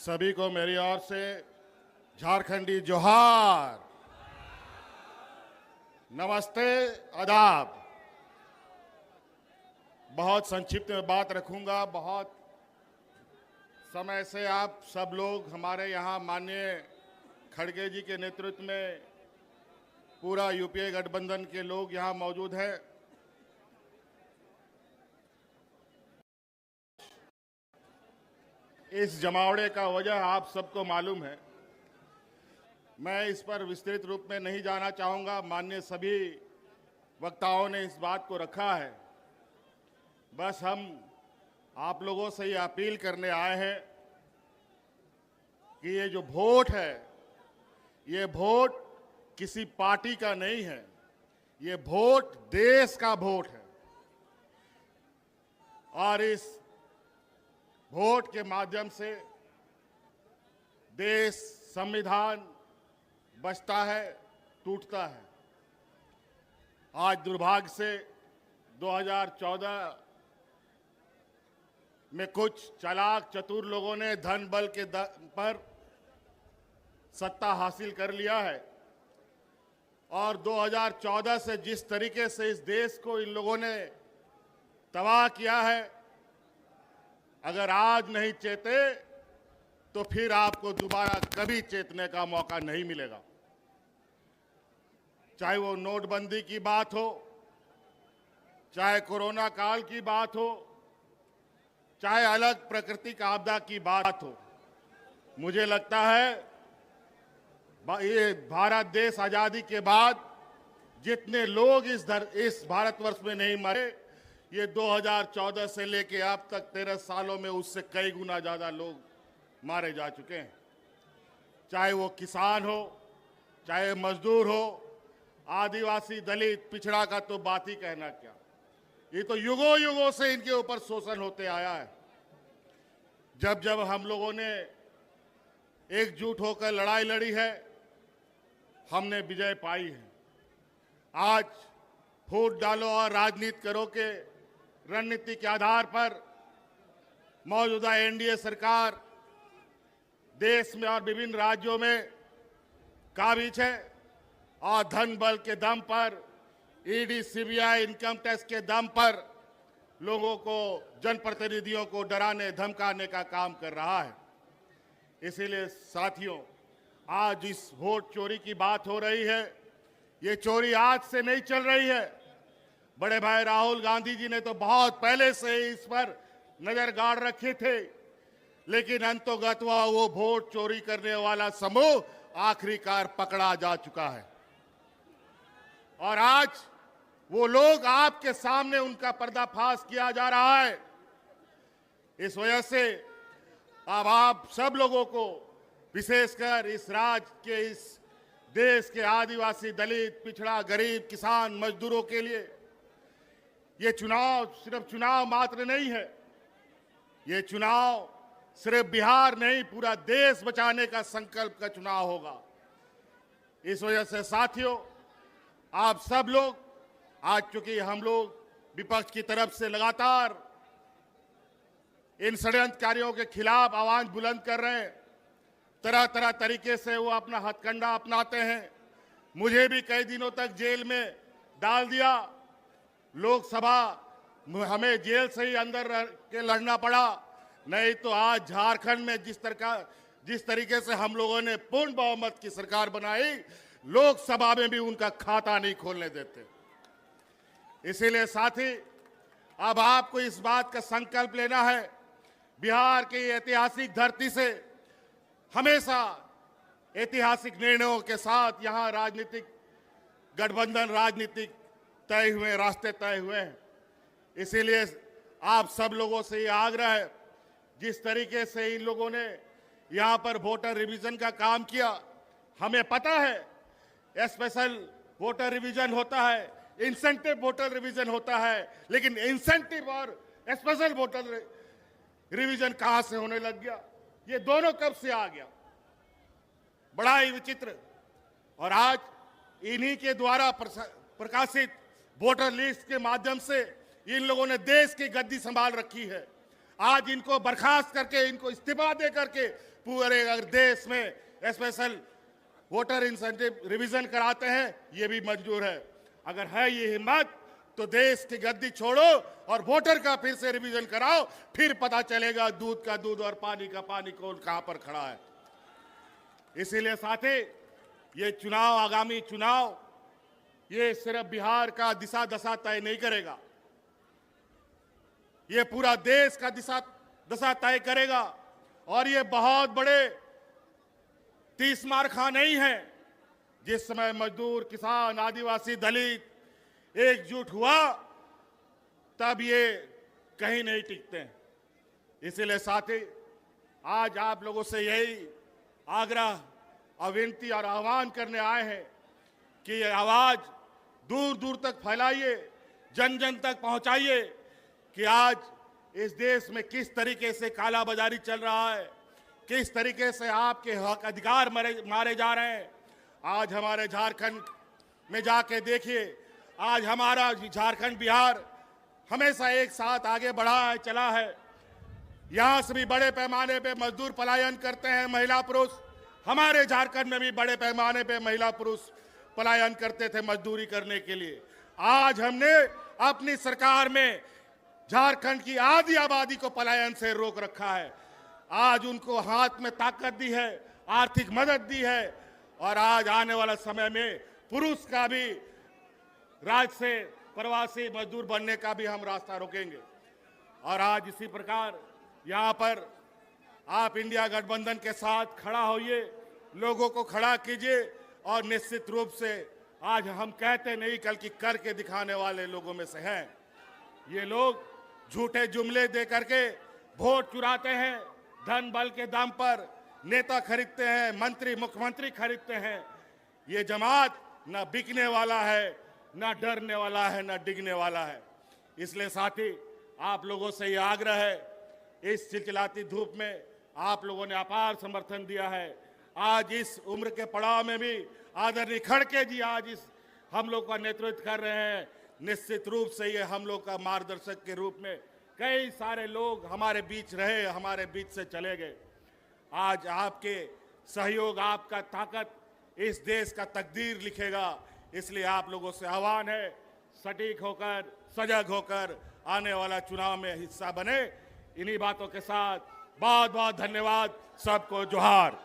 सभी को मेरी ओर से झारखंडी जोहार, नमस्ते, आदाब। बहुत संक्षिप्त में बात रखूंगा। बहुत समय से आप सब लोग हमारे यहाँ माननीय खड़गे जी के नेतृत्व में पूरा यूपीए गठबंधन के लोग यहाँ मौजूद हैं। इस जमावड़े का वजह आप सबको मालूम है। मैं इस पर विस्तृत रूप में नहीं जाना चाहूँगा। माननीय सभी वक्ताओं ने इस बात को रखा है। बस हम आप लोगों से ये अपील करने आए हैं कि ये जो वोट है, ये वोट किसी पार्टी का नहीं है, ये वोट देश का वोट है। और इस वोट के माध्यम से देश, संविधान बचता है, टूटता है। आज दुर्भाग्य से 2014 में कुछ चालाक चतुर लोगों ने धन बल के पर सत्ता हासिल कर लिया है। और 2014 से जिस तरीके से इस देश को इन लोगों ने तबाह किया है, अगर आज नहीं चेते तो फिर आपको दोबारा कभी चेतने का मौका नहीं मिलेगा। चाहे वो नोटबंदी की बात हो, चाहे कोरोना काल की बात हो, चाहे अलग प्राकृतिक आपदा की बात हो। मुझे लगता है ये भारत देश आजादी के बाद जितने लोग इस भारतवर्ष में नहीं मरे, ये 2014 से लेके अब तक 13 सालों में उससे कई गुना ज्यादा लोग मारे जा चुके हैं। चाहे वो किसान हो, चाहे मजदूर हो, आदिवासी, दलित, पिछड़ा का तो बात ही कहना क्या। ये तो युगों युगों से इनके ऊपर शोषण होते आया है। जब जब हम लोगों ने एकजुट होकर लड़ाई लड़ी है, हमने विजय पाई है। आज फूट डालो और राजनीति करो के रणनीति के आधार पर मौजूदा एनडीए सरकार देश में और विभिन्न राज्यों में काबिज है। और धन बल के दम पर, ईडी, सीबीआई, इनकम टैक्स के दम पर लोगों को, जनप्रतिनिधियों को डराने धमकाने का काम कर रहा है। इसीलिए साथियों, आज इस वोट चोरी की बात हो रही है। ये चोरी आज से नहीं चल रही है। बड़े भाई राहुल गांधी जी ने तो बहुत पहले से इस पर नजर गाड़ रखे थे, लेकिन अंतोगत्वा वो वोट चोरी करने वाला समूह आखिरकार पकड़ा जा चुका है। और आज वो लोग आपके सामने, उनका पर्दाफाश किया जा रहा है। इस वजह से अब आप सब लोगों को, विशेषकर इस राज्य के, इस देश के आदिवासी, दलित, पिछड़ा, गरीब, किसान, मजदूरों के लिए ये चुनाव सिर्फ चुनाव मात्र नहीं है। ये चुनाव सिर्फ बिहार नहीं, पूरा देश बचाने का संकल्प का चुनाव होगा। इस वजह से साथियों, आप सब लोग, आज चूंकि हम लोग विपक्ष की तरफ से लगातार इन षड्यंत्रकारियों के खिलाफ आवाज बुलंद कर रहे हैं, तरह तरह तरीके से वो अपना हथकंडा अपनाते हैं। मुझे भी कई दिनों तक जेल में डाल दिया। लोकसभा हमें जेल से ही अंदर रह के लड़ना पड़ा। नहीं तो आज झारखंड में जिस तरीके से हम लोगों ने पूर्ण बहुमत की सरकार बनाई, लोकसभा में भी उनका खाता नहीं खोलने देते। इसीलिए साथी, अब आपको इस बात का संकल्प लेना है, बिहार की ऐतिहासिक धरती से हमेशा ऐतिहासिक निर्णयों के साथ यहाँ राजनीतिक गठबंधन, राजनीतिक तय हुए, रास्ते तय हुए हैं। इसीलिए आप सब लोगों से ये आग्रह है, जिस तरीके से इन लोगों ने यहाँ पर वोटर रिवीजन का काम किया, हमें पता है स्पेशल वोटर रिवीजन होता है, इंसेंटिव वोटर रिवीजन होता है, लेकिन इंसेंटिव और स्पेशल वोटर रिवीजन कहां से होने लग गया? ये दोनों कब से आ गया? बड़ा ही विचित्र। और आज इन्हीं के द्वारा प्रकाशित वोटर लिस्ट के माध्यम से इन लोगों ने देश की गद्दी संभाल रखी है। आज इनको बर्खास्त करके, इनको इस्तीफा दे करके पूरे अगर देश में स्पेशल वोटर इंसेंटिव रिवीजन कराते हैं, ये भी मंजूर है। अगर है ये हिम्मत तो देश की गद्दी छोड़ो और वोटर का फिर से रिवीजन कराओ, फिर पता चलेगा दूध का दूध और पानी का पानी कौन कहां पर खड़ा है। इसीलिए साथी, ये चुनाव, आगामी चुनाव, ये सिर्फ बिहार का दिशा दशा तय नहीं करेगा, ये पूरा देश का दिशा दशा तय करेगा। और ये बहुत बड़े 30 मारखा नहीं है। जिस समय मजदूर, किसान, आदिवासी, दलित एकजुट हुआ, तब ये कहीं नहीं टिकते हैं। इसीलिए साथी, आज आप लोगों से यही आग्रह और विनती और आह्वान करने आए हैं कि ये आवाज दूर दूर तक फैलाइए, जन जन तक पहुंचाइए कि आज इस देश में किस तरीके से कालाबाजारी चल रहा है, किस तरीके से आपके हक अधिकार मारे जा रहे हैं। आज हमारे झारखंड में जाके देखिए, आज हमारा झारखंड, बिहार हमेशा एक साथ आगे बढ़ा है, चला है। यहां से भी बड़े पैमाने पे मजदूर पलायन करते हैं, महिला पुरुष। हमारे झारखंड में भी बड़े पैमाने पे महिला पुरुष पलायन करते थे मजदूरी करने के लिए। आज हमने अपनी सरकार में झारखंड की आधी आबादी को पलायन से रोक रखा है। आज उनको हाथ में ताकत दी है, आर्थिक मदद दी है, और आज आने वाला समय में पुरुष का भी राज्य से प्रवासी मजदूर बनने का भी हम रास्ता रोकेंगे। और आज इसी प्रकार यहाँ पर आप इंडिया गठबंधन के साथ खड़ा होइए, लोगों को खड़ा कीजिए, और निश्चित रूप से आज हम कहते नहीं, बल्कि करके दिखाने वाले लोगों में से हैं। ये लोग झूठे जुमले दे करके वोट चुराते हैं, धन बल के दम पर नेता खरीदते हैं, मंत्री, मुख्यमंत्री खरीदते हैं। ये जमात न बिकने वाला है, न डरने वाला है, न डिगने वाला है। इसलिए साथी, आप लोगों से ये आग्रह है, इस चिलचिलाती धूप में आप लोगों ने अपार समर्थन दिया है। आज इस उम्र के पड़ाव में भी आदरणीय खड़गे जी आज इस हम लोग का नेतृत्व कर रहे हैं। निश्चित रूप से ये हम लोग का मार्गदर्शक के रूप में कई सारे लोग हमारे बीच रहे, हमारे बीच से चले गए। आज आपके सहयोग, आपका ताकत इस देश का तकदीर लिखेगा। इसलिए आप लोगों से आह्वान है, सटीक होकर, सजग होकर आने वाला चुनाव में हिस्सा बने। इन्हीं बातों के साथ बहुत बहुत धन्यवाद। सबको जोहार।